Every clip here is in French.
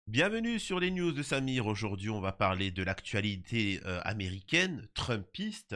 Bienvenue sur les news de Samir. Aujourd'hui, on va parler de l'actualité américaine, trumpiste,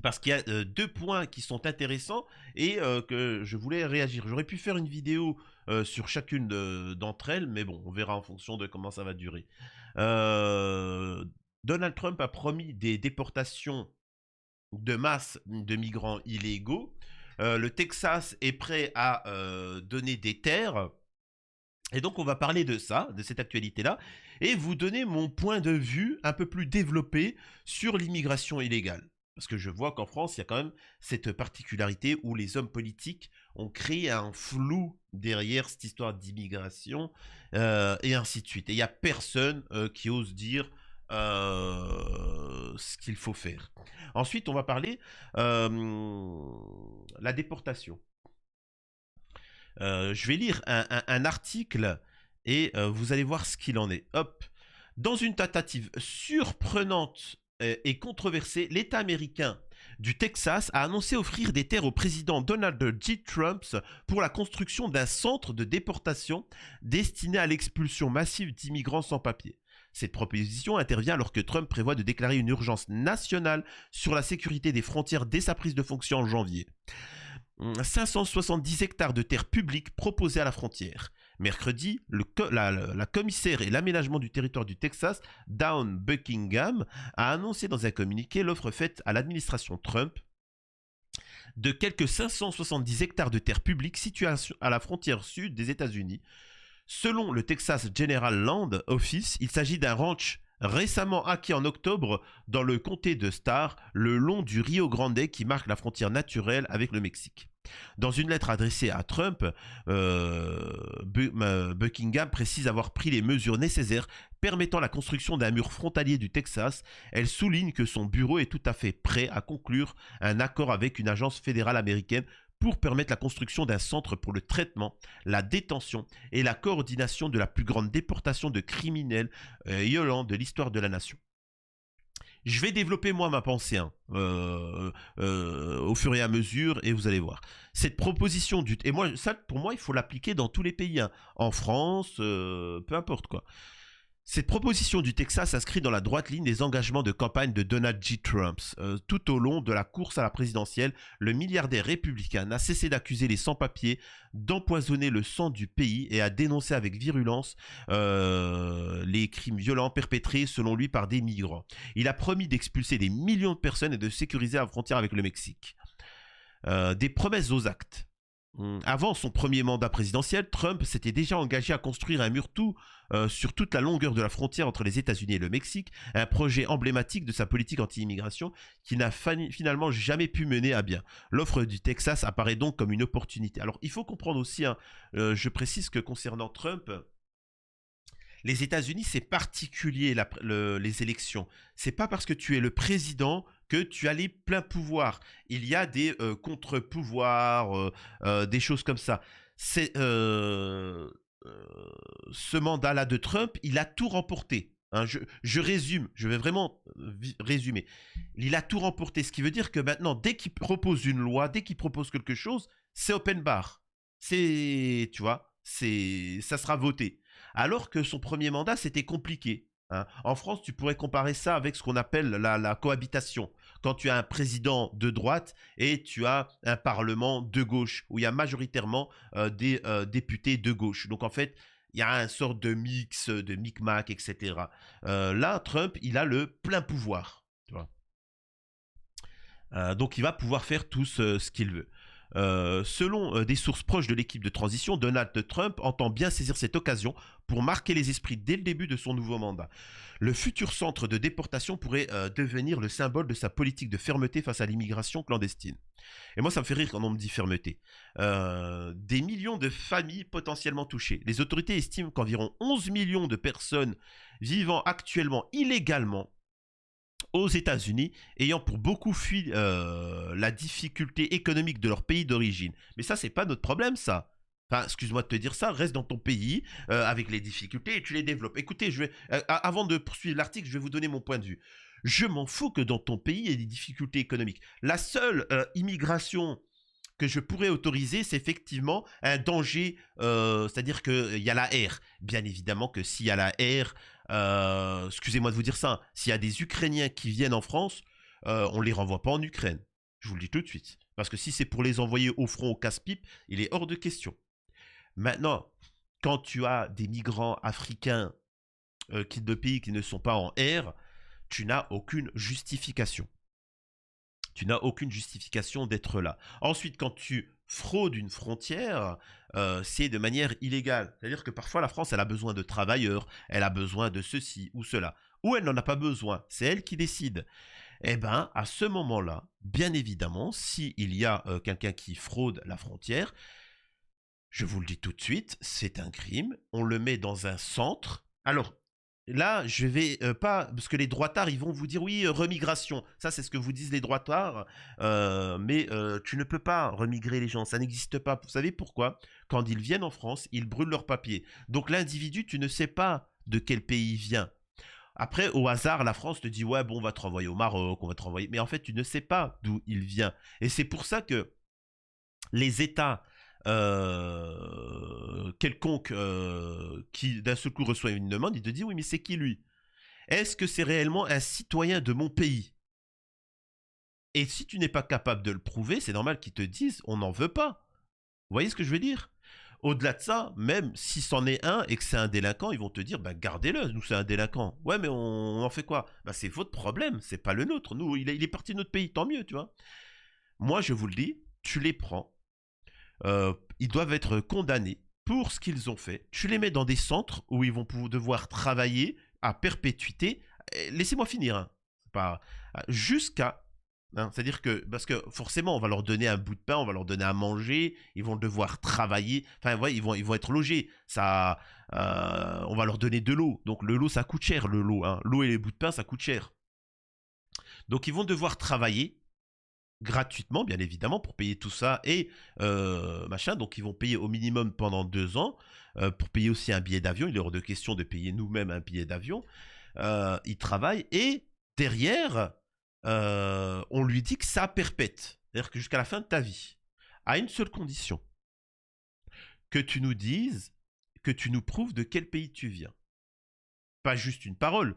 parce qu'il y a deux points qui sont intéressants et que je voulais réagir. J'aurais pu faire une vidéo sur chacune d'entre elles, mais bon, on verra en fonction de comment ça va durer. Euh, Donald Trump a promis des déportations de masse de migrants illégaux. Le Texas est prêt à donner des terres et donc, on va parler de ça, de cette actualité-là, et vous donner mon point de vue un peu plus développé sur l'immigration illégale. Parce que je vois qu'en France, il y a quand même cette particularité où les hommes politiques ont créé un flou derrière cette histoire d'immigration et ainsi de suite. Et il n'y a personne qui ose dire ce qu'il faut faire. Ensuite, on va parler la déportation. Je vais lire un article et vous allez voir ce qu'il en est. Hop. Dans une tentative surprenante et controversée, l'État américain du Texas a annoncé offrir des terres au président Donald J. Trump pour la construction d'un centre de déportation destiné à l'expulsion massive d'immigrants sans papier. Cette proposition intervient alors que Trump prévoit de déclarer une urgence nationale sur la sécurité des frontières dès sa prise de fonction en janvier. 570 hectares de terre publique proposés à la frontière. Mercredi, la commissaire et l'aménagement du territoire du Texas, Dawn Buckingham, a annoncé dans un communiqué l'offre faite à l'administration Trump de quelques 570 hectares de terre publique situés à la frontière sud des États-Unis. Selon le Texas General Land Office, il s'agit d'un ranch récemment acquis en octobre dans le comté de Starr, le long du Rio Grande qui marque la frontière naturelle avec le Mexique. Dans une lettre adressée à Trump, Buckingham précise avoir pris les mesures nécessaires permettant la construction d'un mur frontalier du Texas. Elle souligne que son bureau est tout à fait prêt à conclure un accord avec une agence fédérale américaine pour permettre la construction d'un centre pour le traitement, la détention et la coordination de la plus grande déportation de criminels violents de l'histoire de la nation. Je vais développer moi ma pensée au fur et à mesure et vous allez voir. Cette proposition et moi ça pour moi il faut l'appliquer dans tous les pays, hein. En France, peu importe quoi. Cette proposition du Texas s'inscrit dans la droite ligne des engagements de campagne de Donald J. Trump. Tout au long de la course à la présidentielle, le milliardaire républicain n'a cessé d'accuser les sans-papiers d'empoisonner le sang du pays et a dénoncé avec virulence les crimes violents perpétrés selon lui par des migrants. Il a promis d'expulser des millions de personnes et de sécuriser la frontière avec le Mexique. Des promesses aux actes. Avant son premier mandat présidentiel, Trump s'était déjà engagé à construire un mur sur toute la longueur de la frontière entre les États-Unis et le Mexique, un projet emblématique de sa politique anti-immigration qui n'a finalement jamais pu mener à bien. L'offre du Texas apparaît donc comme une opportunité. Alors il faut comprendre aussi, hein, je précise que concernant Trump, les États-Unis, c'est particulier les élections. C'est pas parce que tu es le président que tu as les pleins pouvoirs. Il y a des contre-pouvoirs, des choses comme ça. C'est ce mandat-là de Trump, il a tout remporté. Hein, je résume, je vais vraiment résumer. Il a tout remporté, ce qui veut dire que maintenant, dès qu'il propose une loi, dès qu'il propose quelque chose, c'est open bar. C'est, tu vois, ça sera voté. Alors que son premier mandat, c'était compliqué. Hein. En France, tu pourrais comparer ça avec ce qu'on appelle la cohabitation. Quand tu as un président de droite et tu as un parlement de gauche, où il y a majoritairement des députés de gauche. Donc en fait, il y a une sorte de mix, de micmac, etc. Là, Trump, il a le plein pouvoir. Tu vois. Donc il va pouvoir faire tout ce qu'il veut. Selon des sources proches de l'équipe de transition, Donald Trump entend bien saisir cette occasion pour marquer les esprits dès le début de son nouveau mandat. Le futur centre de déportation pourrait devenir le symbole de sa politique de fermeté face à l'immigration clandestine. Et moi, ça me fait rire quand on me dit fermeté. Des millions de familles potentiellement touchées. Les autorités estiment qu'environ 11 millions de personnes vivant actuellement illégalement aux États-Unis, ayant pour beaucoup fui la difficulté économique de leur pays d'origine. Mais ça, c'est pas notre problème, ça. Enfin, excuse-moi de te dire ça, reste dans ton pays avec les difficultés et tu les développes. Écoutez, avant de poursuivre l'article, je vais vous donner mon point de vue. Je m'en fous que dans ton pays, il y ait des difficultés économiques. La seule immigration que je pourrais autoriser, c'est effectivement un danger, c'est-à-dire qu'il y a la R. Bien évidemment que s'il y a la R, excusez-moi de vous dire ça, s'il y a des Ukrainiens qui viennent en France, on ne les renvoie pas en Ukraine. Je vous le dis tout de suite. Parce que si c'est pour les envoyer au front au casse-pipe, il est hors de question. Maintenant, quand tu as des migrants africains de pays qui ne sont pas en R, tu n'as aucune justification. Tu n'as aucune justification d'être là. Ensuite, quand tu fraudes une frontière, c'est de manière illégale. C'est-à-dire que parfois, la France, elle a besoin de travailleurs, elle a besoin de ceci ou cela. Ou elle n'en a pas besoin, c'est elle qui décide. Eh bien, à ce moment-là, bien évidemment, s'il y a quelqu'un qui fraude la frontière, je vous le dis tout de suite, c'est un crime. On le met dans un centre. Alors, là, je vais pas... Parce que les droitards, ils vont vous dire, oui, remigration. Ça, c'est ce que vous disent les droitards. Mais tu ne peux pas remigrer les gens. Ça n'existe pas. Vous savez pourquoi? Quand ils viennent en France, ils brûlent leurs papiers. Donc l'individu, tu ne sais pas de quel pays il vient. Après, au hasard, la France te dit, ouais, bon, on va te renvoyer au Maroc, on va te renvoyer... Mais en fait, tu ne sais pas d'où il vient. Et c'est pour ça que les États... quelconque qui d'un seul coup reçoit une demande, il te dit oui mais c'est qui lui? Est-ce que c'est réellement un citoyen de mon pays? Et si tu n'es pas capable de le prouver, c'est normal qu'ils te disent on n'en veut pas. Vous voyez ce que je veux dire? Au-delà de ça, même si c'en est un et que c'est un délinquant, ils vont te dire bah gardez-le, nous c'est un délinquant. Ouais mais on en fait quoi? Bah c'est votre problème, c'est pas le nôtre. Nous il est parti de notre pays, tant mieux, tu vois. Moi je vous le dis, tu les prends. Ils doivent être condamnés pour ce qu'ils ont fait. Tu les mets dans des centres où ils vont devoir travailler à perpétuité. Laissez-moi finir. Hein. Pas jusqu'à. Hein, c'est-à-dire que parce que forcément on va leur donner un bout de pain, on va leur donner à manger, ils vont devoir travailler. Enfin ouais, ils vont être logés. Ça, on va leur donner de l'eau. Donc le l'eau ça coûte cher le l'eau. Hein. L'eau et les bouts de pain ça coûte cher. Donc ils vont devoir travailler gratuitement, bien évidemment, pour payer tout ça et machin. Donc, ils vont payer au minimum pendant 2 ans pour payer aussi un billet d'avion. Il est hors de question de payer nous-mêmes un billet d'avion. Ils travaillent et derrière, on lui dit que ça perpète. C'est-à-dire que jusqu'à la fin de ta vie, à une seule condition, que tu nous dises, que tu nous prouves de quel pays tu viens. Pas juste une parole.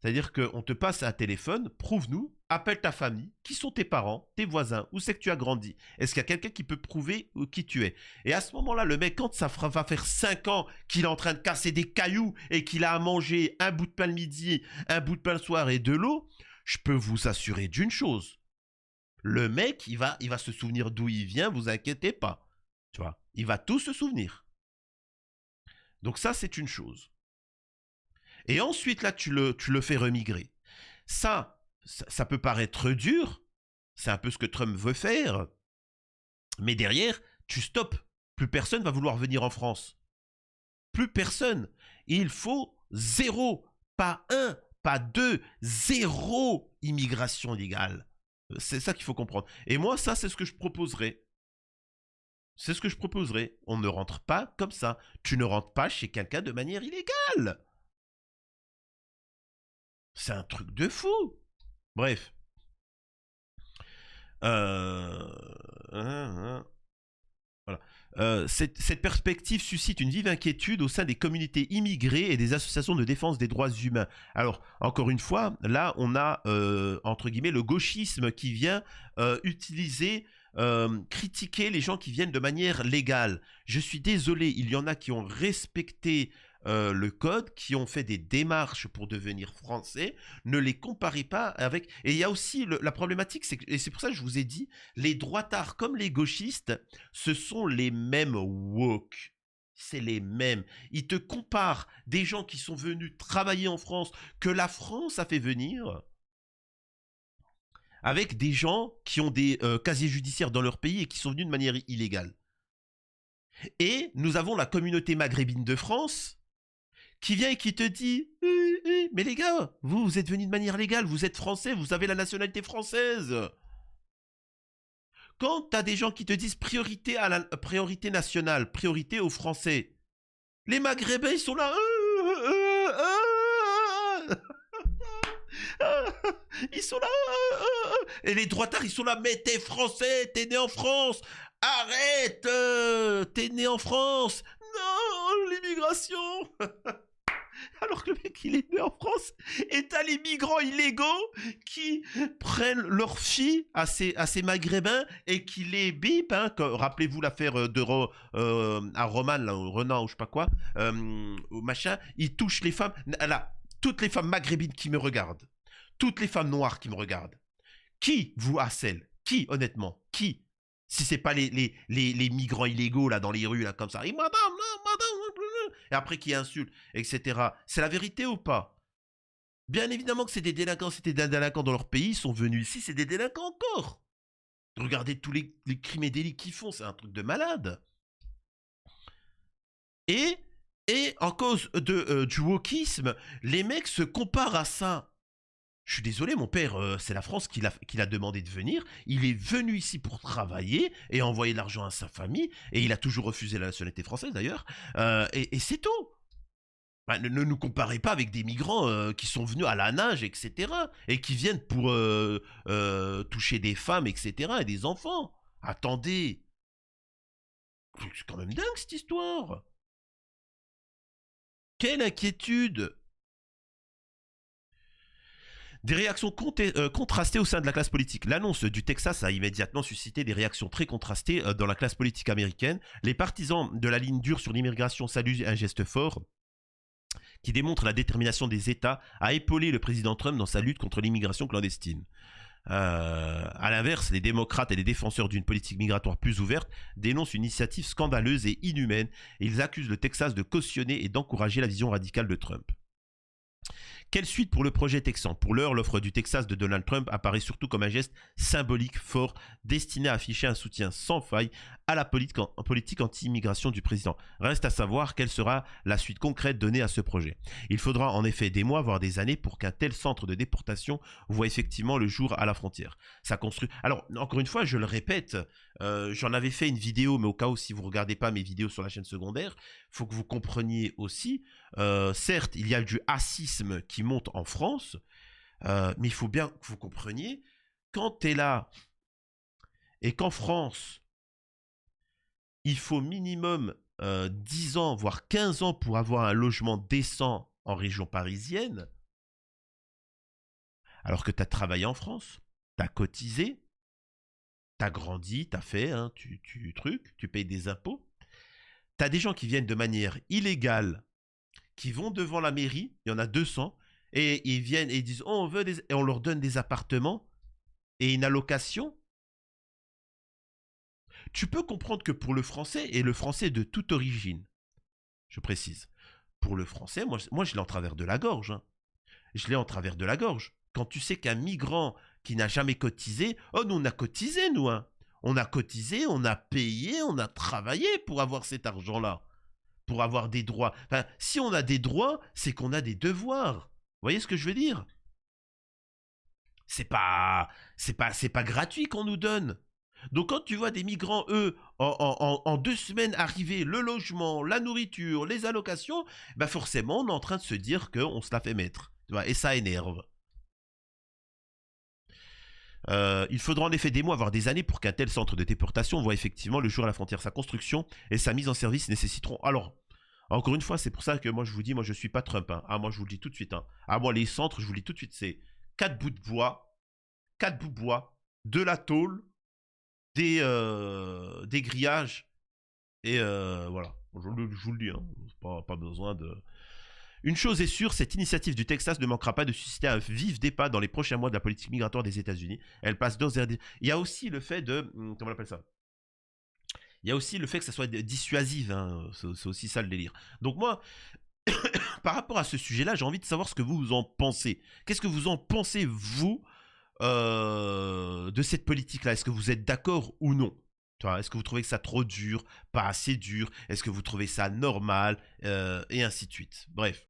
C'est-à-dire qu'on te passe un téléphone, prouve-nous, appelle ta famille, qui sont tes parents, tes voisins, où c'est que tu as grandi? Est-ce qu'il y a quelqu'un qui peut prouver qui tu es? Et à ce moment-là, le mec, quand ça va faire 5 ans qu'il est en train de casser des cailloux et qu'il a à manger un bout de pain le midi, un bout de pain le soir et de l'eau, je peux vous assurer d'une chose. Le mec, il va se souvenir d'où il vient, vous inquiétez pas. Tu vois, il va tout se souvenir. Donc ça, c'est une chose. Et ensuite, là, tu le fais remigrer. Ça peut paraître dur. C'est un peu ce que Trump veut faire. Mais derrière, tu stoppes. Plus personne va vouloir venir en France. Plus personne. Il faut 0. Pas 1, pas 2. 0 immigration légale. C'est ça qu'il faut comprendre. Et moi, ça, c'est ce que je proposerais. C'est ce que je proposerais. On ne rentre pas comme ça. Tu ne rentres pas chez quelqu'un de manière illégale. C'est un truc de fou. Bref. Voilà. Cette perspective suscite une vive inquiétude au sein des communautés immigrées et des associations de défense des droits humains. Alors, encore une fois, là, on a, entre guillemets, le gauchisme qui vient utiliser, critiquer les gens qui viennent de manière légale. Je suis désolé, il y en a qui ont respecté le code, qui ont fait des démarches pour devenir français. Ne les comparez pas avec... Et il y a aussi la problématique, et c'est pour ça que je vous ai dit, les droitards comme les gauchistes, ce sont les mêmes woke. C'est les mêmes. Ils te comparent des gens qui sont venus travailler en France, que la France a fait venir, avec des gens qui ont des casiers judiciaires dans leur pays et qui sont venus de manière illégale. Et nous avons la communauté maghrébine de France qui vient et qui te dit mais les gars, vous êtes venus de manière légale, vous êtes français, vous avez la nationalité française. Quand t'as des gens qui te disent priorité nationale, priorité aux Français, les Maghrébins ils sont là. Ils sont là. Et les droitards, ils sont là. Mais t'es français, t'es né en France. Arrête, t'es né en France. Non, l'immigration. Alors que le mec, il est né en France. Et t'as les migrants illégaux qui prennent leurs filles à ces maghrébins et qui les bipent. Hein, rappelez-vous l'affaire à Roman, là, Renan ou je sais pas quoi. Au machin. Ils touchent les femmes. Là, toutes les femmes maghrébines qui me regardent. Toutes les femmes noires qui me regardent. Qui vous harcèle? Qui, honnêtement? Qui? Si c'est pas les migrants illégaux, là, dans les rues, là, comme ça. Et madame, non, madame, et après qui insultent, etc. C'est la vérité ou pas? Bien évidemment que c'est des délinquants, c'était des délinquants dans leur pays, ils sont venus ici, c'est des délinquants encore. Regardez tous les crimes et délits qu'ils font, c'est un truc de malade. Et en cause du wokisme, les mecs se comparent à ça. Je suis désolé, mon père, c'est la France qui l'a demandé de venir. Il est venu ici pour travailler et envoyer de l'argent à sa famille. Et il a toujours refusé la nationalité française, d'ailleurs. Et c'est tout. Bah, ne nous comparez pas avec des migrants qui sont venus à la nage, etc. Et qui viennent pour toucher des femmes, etc. et des enfants. Attendez. C'est quand même dingue, cette histoire. Quelle inquiétude. Des réactions contrastées au sein de la classe politique. L'annonce du Texas a immédiatement suscité des réactions très contrastées dans la classe politique américaine. Les partisans de la ligne dure sur l'immigration saluent un geste fort qui démontre la détermination des États à épauler le président Trump dans sa lutte contre l'immigration clandestine. À l'inverse, les démocrates et les défenseurs d'une politique migratoire plus ouverte dénoncent une initiative scandaleuse et inhumaine et ils accusent le Texas de cautionner et d'encourager la vision radicale de Trump. Quelle suite pour le projet texan? Pour l'heure, l'offre du Texas de Donald Trump apparaît surtout comme un geste symbolique fort destiné à afficher un soutien sans faille à la politique anti-immigration du président. Reste à savoir quelle sera la suite concrète donnée à ce projet. Il faudra en effet des mois, voire des années pour qu'un tel centre de déportation voit effectivement le jour à la frontière. Ça construit. Alors, encore une fois, je le répète, j'en avais fait une vidéo, mais au cas où si vous ne regardez pas mes vidéos sur la chaîne secondaire, il faut que vous compreniez aussi, certes, il y a du racisme qui monte en France, mais il faut bien que vous compreniez, quand tu es là et qu'en France, il faut minimum 10 ans, voire 15 ans pour avoir un logement décent en région parisienne, alors que tu as travaillé en France, tu as cotisé, tu as grandi, tu as fait, hein, tu payes des impôts. Tu as des gens qui viennent de manière illégale, qui vont devant la mairie, il y en a 200, et ils viennent et ils disent oh, on veut et on leur donne des appartements et une allocation. Tu peux comprendre que pour le français, et le français de toute origine, je précise, pour le français, moi je l'ai en travers de la gorge. Hein. Je l'ai en travers de la gorge. Quand tu sais qu'un migrant qui n'a jamais cotisé, oh nous on a cotisé nous, hein. On a cotisé, on a payé, on a travaillé pour avoir cet argent-là, pour avoir des droits. Enfin, si on a des droits, c'est qu'on a des devoirs. Vous voyez ce que je veux dire? C'est pas gratuit qu'on nous donne. Donc quand tu vois des migrants, eux, en 2 semaines arriver, le logement, la nourriture, les allocations, bah forcément on est en train de se dire qu'on se la fait mettre. Tu vois, et ça énerve. Il faudra en effet des mois, voire des années pour qu'un tel centre de déportation voit effectivement le jour à la frontière. Sa construction et sa mise en service nécessiteront... Alors, encore une fois, c'est pour ça que moi je vous dis, moi je suis pas Trump. Hein. Ah, moi je vous le dis tout de suite. Hein. Ah, moi les centres, je vous le dis tout de suite, c'est 4 bouts de bois, 4 bouts de bois, de la tôle, des grillages, et voilà. Je vous le dis, hein. Pas besoin de... Une chose est sûre, cette initiative du Texas ne manquera pas de susciter un vif débat dans les prochains mois de la politique migratoire des États-Unis. Elle passe d'ores et déjà. Il y a aussi le fait de... Comment on appelle ça? Il y a aussi le fait que ça soit dissuasif. Hein. C'est aussi ça le délire. Donc moi, par rapport à ce sujet-là, j'ai envie de savoir ce que vous en pensez. Qu'est-ce que vous en pensez, vous, de cette politique-là? Est-ce que vous êtes d'accord ou non? Est-ce que vous trouvez que ça trop dur, pas assez dur? Est-ce que vous trouvez ça normal? Et ainsi de suite. Bref.